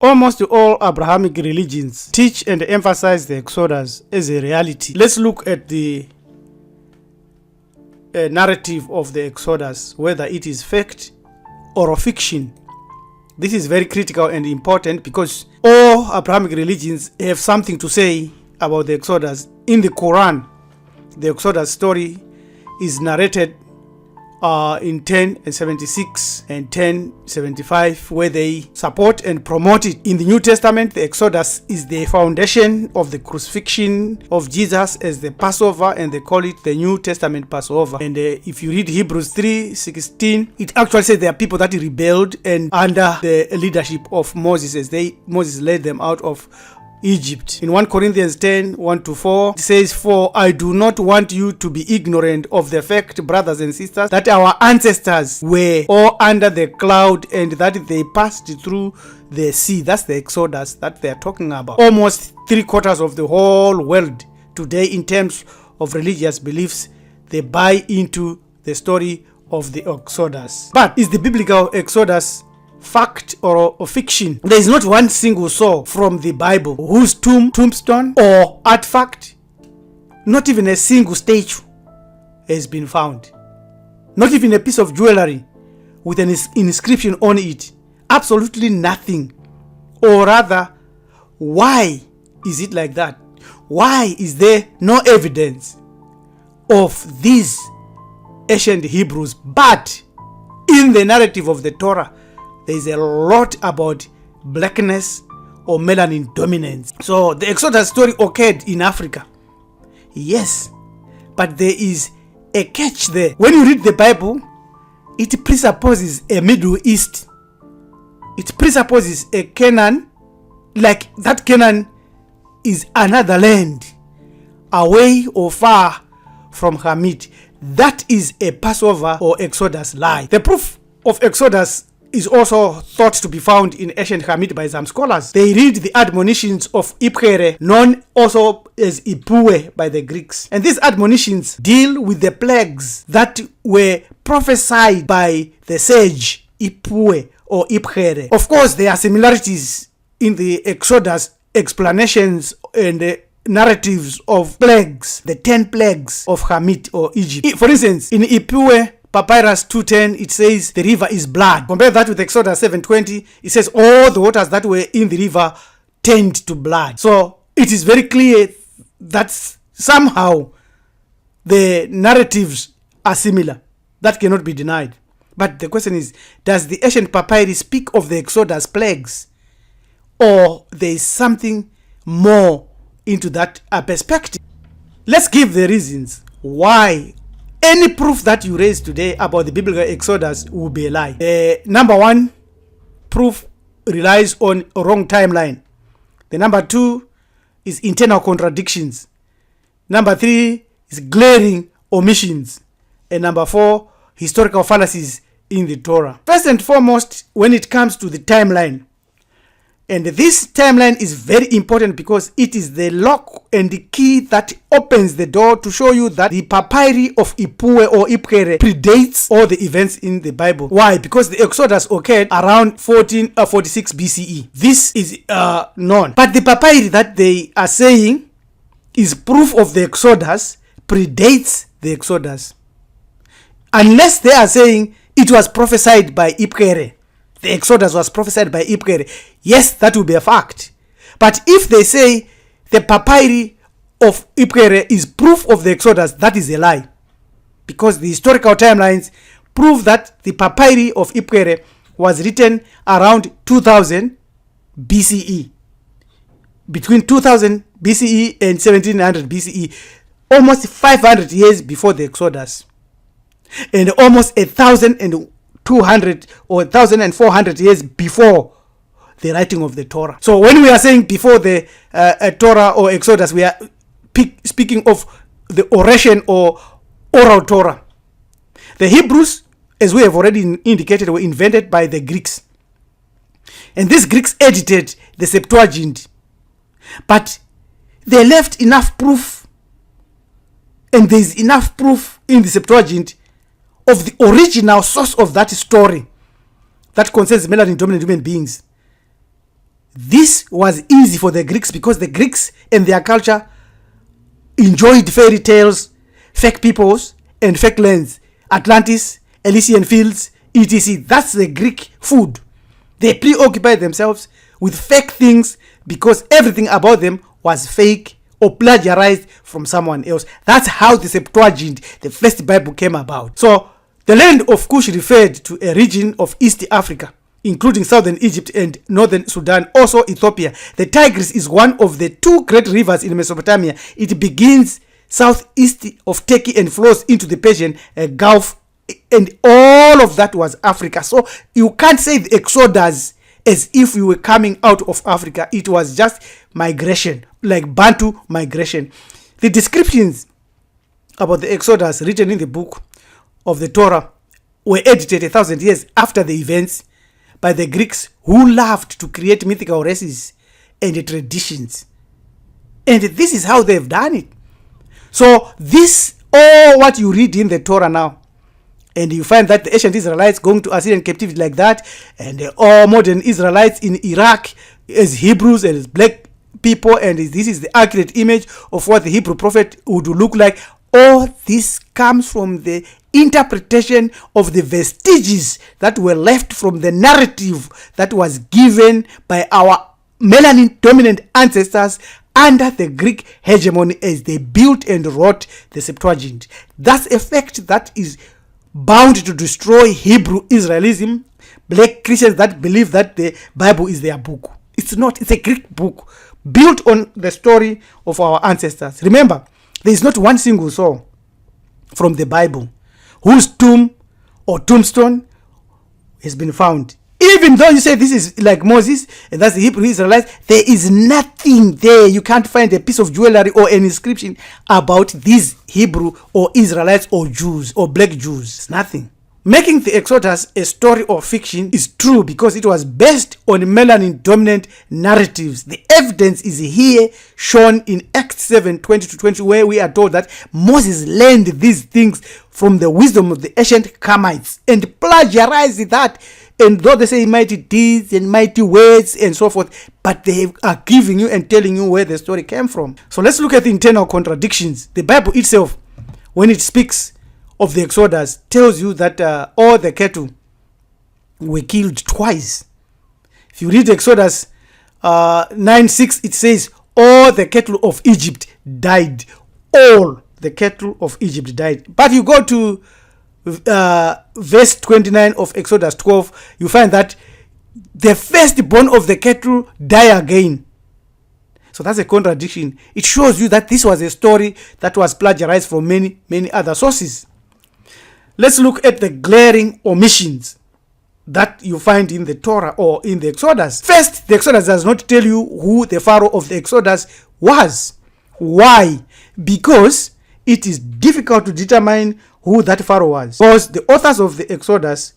Almost all Abrahamic religions teach and emphasize the Exodus as a reality. Let's look at the narrative of the Exodus, whether it is fact or fiction. This is very critical and important because all Abrahamic religions have something to say about the Exodus. In the Quran, the Exodus story is narrated in 1076 and 1075, where they support and promote it. In the New Testament, the Exodus is the foundation of the crucifixion of Jesus as the Passover, and they call it the New Testament Passover. And if you read Hebrews 3:16, it actually says there are people that rebelled, and under the leadership of Moses, as Moses led them out of Egypt. In 1 Corinthians 10:1-4, it says, "For I do not want you to be ignorant of the fact, brothers and sisters, that our ancestors were all under the cloud and that they passed through the sea." That's the Exodus that they're talking about. Almost 3/4 of the whole world today, in terms of religious beliefs, they buy into the story of the Exodus. But is the biblical Exodus fact or fiction? There is not one single soul from the Bible whose tombstone or artifact, not even a single statue, has been found. Not even a piece of jewelry with an inscription on it. Absolutely nothing. Or rather, why is it like that? Why is there no evidence of these ancient Hebrews? But in the narrative of the Torah, there is a lot about blackness or melanin dominance. So the Exodus story occurred in Africa. Yes, but there is a catch there. When you read the Bible, it presupposes a Middle East. It presupposes a Canaan, like that Canaan is another land, away or far from Hamid. That is a Passover or Exodus lie. The proof of Exodus is also thought to be found in ancient Hamid by some scholars. They read the admonitions of Iphere, known also as Ipue by the Greeks. And these admonitions deal with the plagues that were prophesied by the sage Ipue or Iphere. Of course, there are similarities in the Exodus explanations and the narratives of plagues, the 10 plagues of Hamid or Egypt. For instance, in Ipue Papyrus 2:10, it says the river is blood. Compare that with Exodus 7:20, it says all the waters that were in the river turned to blood. So it is very clear that somehow the narratives are similar. That cannot be denied. But the question is, does the ancient papyrus speak of the Exodus plagues, or there is something more into that perspective? Let's give the reasons why any proof that you raise today about the biblical Exodus will be a lie. The number one proof relies on a wrong timeline. The number two is internal contradictions. Number three is glaring omissions. And number four, historical fallacies in the Torah. First and foremost, when it comes to the timeline, and this timeline is very important because it is the lock and the key that opens the door to show you that the papyri of Ipue or Ipkere predates all the events in the Bible. Why? Because the Exodus occurred around 1446 BCE. This is known. But the papyri that they are saying is proof of the Exodus predates the Exodus. Unless they are saying it was prophesied by Ipkere. The Exodus was prophesied by Ipkere. Yes, that will be a fact. But if they say the papyri of Ipkere is proof of the Exodus, that is a lie. Because the historical timelines prove that the papyri of Ipkere was written around 2000 BCE. Between 2000 BCE and 1700 BCE. Almost 500 years before the Exodus. And almost 1,200 or 1,400 years before the writing of the Torah. So when we are saying before the Torah or Exodus, we are speaking of the oration or oral Torah. The Hebrews, as we have already indicated, were invented by the Greeks. And these Greeks edited the Septuagint. But they left enough proof, and there is enough proof in the Septuagint of the original source of that story that concerns melanin dominant human beings. This was easy for the Greeks because the Greeks and their culture enjoyed fairy tales, fake peoples, and fake lands. Atlantis, Elysian fields, etc. That's the Greek food. They preoccupied themselves with fake things because everything about them was fake or plagiarized from someone else. That's how the Septuagint, the first Bible, came about. So the land of Cush referred to a region of East Africa, including southern Egypt and northern Sudan, also Ethiopia. The Tigris is one of the two great rivers in Mesopotamia. It begins southeast of Turkey and flows into the Persian Gulf, and all of that was Africa. So you can't say the Exodus as if we were coming out of Africa. It was just migration, like Bantu migration. The descriptions about the Exodus written in the book of the Torah were edited 1,000 years after the events by the Greeks, who loved to create mythical races and traditions. And this is how they've done it. So this, all what you read in the Torah now, and you find that the ancient Israelites going to Assyrian captivity like that, and all modern Israelites in Iraq as Hebrews and as black people, and this is the accurate image of what the Hebrew prophet would look like. All this comes from the interpretation of the vestiges that were left from the narrative that was given by our melanin dominant ancestors under the Greek hegemony as they built and wrote the Septuagint. That's a fact that is bound to destroy Hebrew Israelism, black Christians that believe that the Bible is their book. It's not. It's a Greek book built on the story of our ancestors. Remember, there is not one single soul from the Bible whose tomb or tombstone has been found. Even though you say this is like Moses and that's the Hebrew Israelites, there is nothing there. You can't find a piece of jewelry or an inscription about these Hebrew or Israelites or Jews or black Jews. It's nothing. Making the Exodus a story or fiction is true because it was based on melanin dominant narratives. The evidence is here shown in Acts 7, 20-20, where we are told that Moses learned these things from the wisdom of the ancient Camites and plagiarized that. And though they say mighty deeds and mighty words and so forth, but they are giving you and telling you where the story came from. So let's look at the internal contradictions. The Bible itself, when it speaks of the Exodus, tells you that all the cattle were killed twice. If you read Exodus 9:6, it says all the cattle of Egypt died. All the cattle of Egypt died. But you go to verse 29 of Exodus 12, you find that the firstborn of the cattle die again. So that's a contradiction. It shows you that this was a story that was plagiarized from many other sources. Let's look at the glaring omissions that you find in the Torah or in the Exodus. First, the Exodus does not tell you who the Pharaoh of the Exodus was. Why? Because it is difficult to determine who that Pharaoh was. Because the authors of the Exodus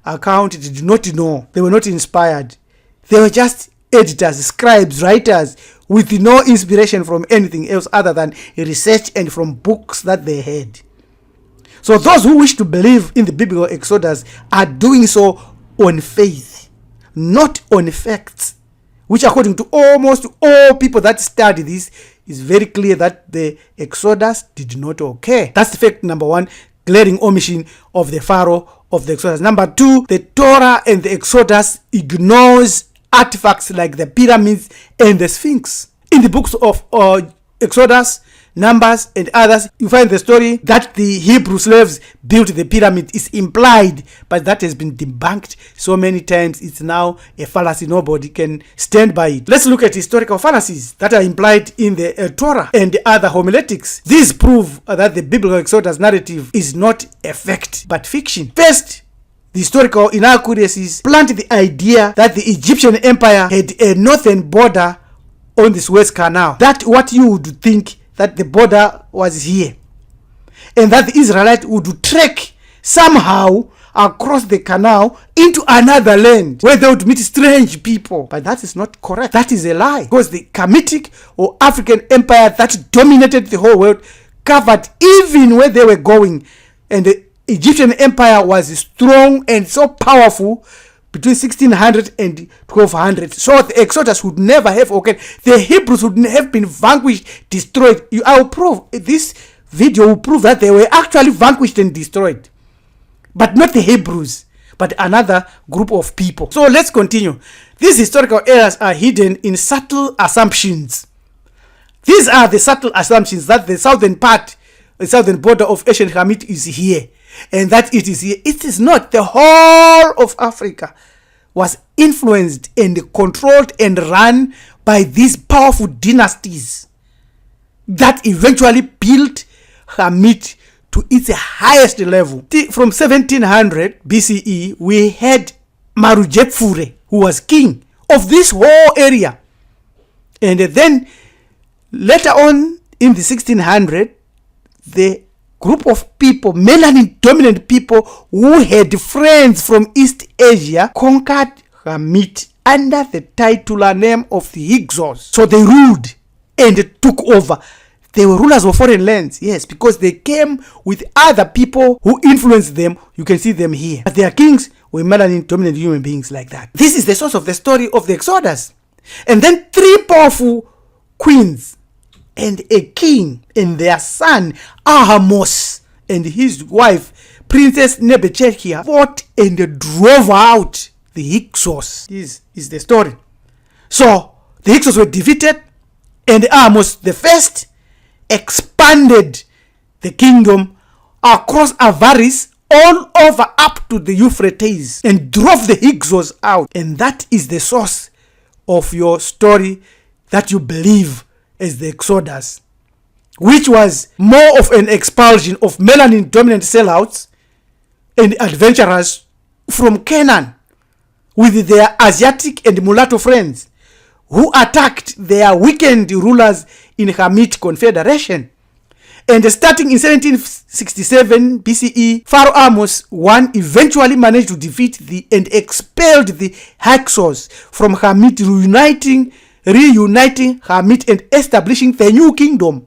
account did not know. They were not inspired. They were just editors, scribes, writers with no inspiration from anything else other than research and from books that they had. So those who wish to believe in the biblical Exodus are doing so on faith, not on facts, which according to almost all people that study this, is very clear that the Exodus did not occur. That's the fact number one, glaring omission of the Pharaoh of the Exodus. Number two, the Torah and the Exodus ignores artifacts like the pyramids and the Sphinx. In the books of Exodus, Numbers, and others, you find the story that the Hebrew slaves built the pyramid is implied, but that has been debunked so many times. It's now a fallacy. Nobody can stand by it. Let's look at historical fallacies that are implied in the Torah and other homiletics. These prove that the biblical Exodus narrative is not a fact, but fiction. First, the historical inaccuracies plant the idea that the Egyptian empire had a northern border on the Suez Canal. That what you would think that the border was here, and that the Israelites would trek somehow across the canal into another land where they would meet strange people. But that is not correct. That is a lie, because the Kemetic or African empire that dominated the whole world covered even where they were going, and the Egyptian empire was strong and so powerful between 1600 and 1200. So the Exodus would never have occurred. The Hebrews would have been vanquished, destroyed. I will prove, this video will prove that they were actually vanquished and destroyed. But not the Hebrews, but another group of people. So let's continue. These historical errors are hidden in subtle assumptions. These are the subtle assumptions that the southern part, the southern border of ancient Hamit is here, and that it is here. It is not. The whole of Africa was influenced and controlled and run by these powerful dynasties that eventually built Hamit to its highest level. From 1700 BCE, we had Marujepfure, who was king of this whole area. And then later on in the 1600, the group of people, melanin dominant people who had friends from East Asia, conquered Hamit under the titular name of the Hyksos. So they ruled and took over. They were rulers of foreign lands, yes, because they came with other people who influenced them. You can see them here. But their kings were melanin dominant human beings like that. This is the source of the story of the Exodus. And then 3 powerful queens and a king and their son Ahamos and his wife Princess Nebuchadnezzar fought and drove out the Hyksos. This is the story. So the Hyksos were defeated, and Ahamos the first expanded the kingdom across Avaris all over up to the Euphrates and drove the Hyksos out. And that is the source of your story that you believe as the Exodus, which was more of an expulsion of melanin dominant sellouts and adventurers from Canaan with their Asiatic and mulatto friends who attacked their weakened rulers in Hamit Confederation. And starting in 1767 BCE, Pharaoh Ahmose I eventually managed to defeat and expelled the Hyksos from Hamit, reuniting Hamit and establishing the new kingdom.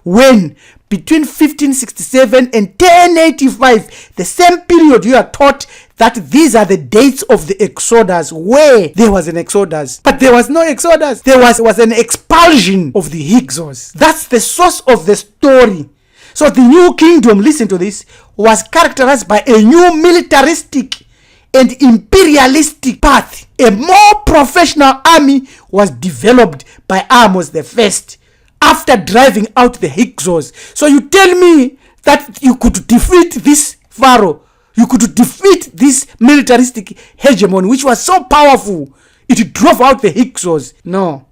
When between 1567 and 1085, the same period you are taught that these are the dates of the Exodus, where there was an Exodus. But there was no Exodus. There was an expulsion of the Hyksos. That's the source of the story. So the new kingdom, listen to this, was characterized by a new militaristic and imperialistic path. A more professional army was developed by Ahmose the First after driving out the Hyksos. So you tell me that you could defeat this pharaoh, you could defeat this militaristic hegemon which was so powerful, it drove out the Hyksos. No,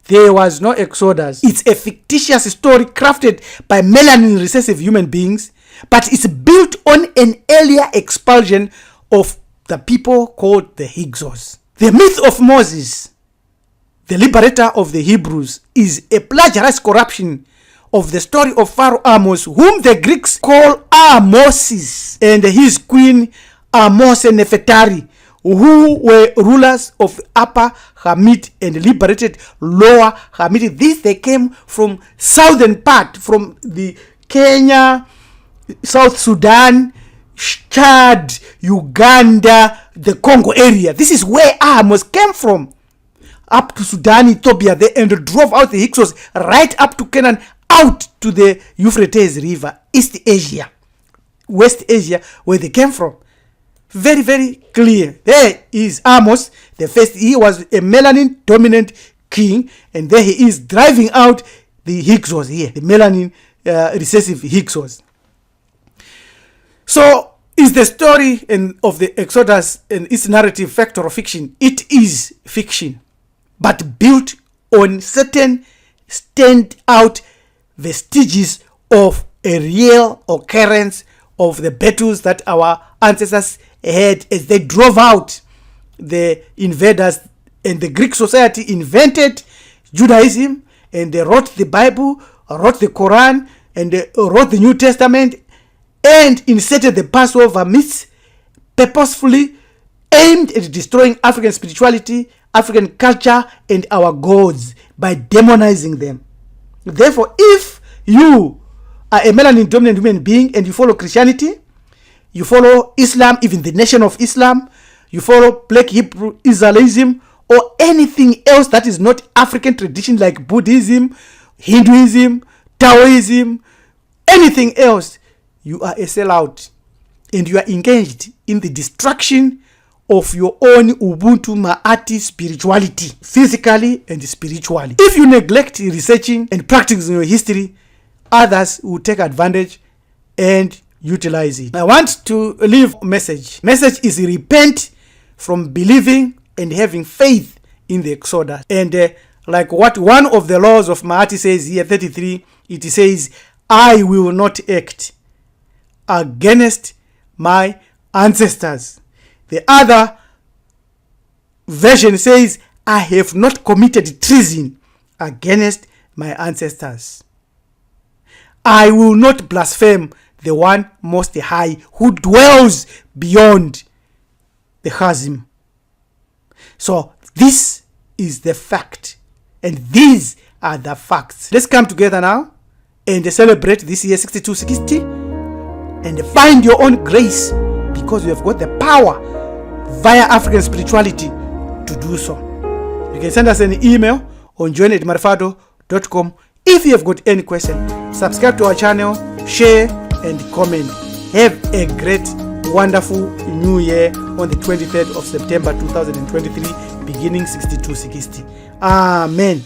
there was no Exodus. It's a fictitious story crafted by melanin recessive human beings, but it's built on an earlier expulsion of the people called the Hyksos. The myth of Moses, the liberator of the Hebrews, is a plagiarized corruption of the story of Pharaoh Ahmose, whom the Greeks call Ahmosis, and his queen Ahmose Nefertari, who were rulers of Upper Hamit and liberated Lower Hamit. These they came from southern part, from the Kenya, South Sudan, Chad, Uganda, the Congo area. This is where Ahmose came from. Up to Sudan, Ethiopia, they and drove out the Hyksos right up to Canaan, out to the Euphrates River, East Asia, West Asia, where they came from. Very, very clear. There is Ahmose the First. He was a melanin dominant king, and there he is driving out the Hyksos here, the melanin recessive Hyksos. So, is the story of the Exodus and its narrative fact or fiction? It is fiction, but built on certain stand-out vestiges of a real occurrence of the battles that our ancestors had as they drove out the invaders. And the Greek society invented Judaism, and they wrote the Bible, wrote the Quran, and they wrote the New Testament, and inserted the Passover myths, purposefully aimed at destroying African spirituality, African culture, and our gods by demonizing them. Therefore, if you are a melanin dominant human being and you follow Christianity, you follow Islam, even the nation of Islam, you follow Black Hebrew Israelism, or anything else that is not African tradition like Buddhism, Hinduism, Taoism, anything else, you are a sellout and you are engaged in the destruction of your own Ubuntu Ma'ati spirituality, physically and spiritually. If you neglect researching and practicing your history, others will take advantage and utilize it. I want to leave a message. Message is repent from believing and having faith in the Exodus. And like what one of the laws of Ma'ati says here, 33, it says, I will not act against my ancestors. The other version says, I have not committed treason against my ancestors. I will not blaspheme the one most high who dwells beyond the chasm. So this is the fact, and these are the facts. Let's come together now and celebrate this year 6260 and find your own grace, because you have got the power via African spirituality to do so. You can send us an email on join@marfado.com. If you have got any question, subscribe to our channel, share and comment. Have a great, wonderful new year on the 23rd of September 2023, beginning 6260. Amen.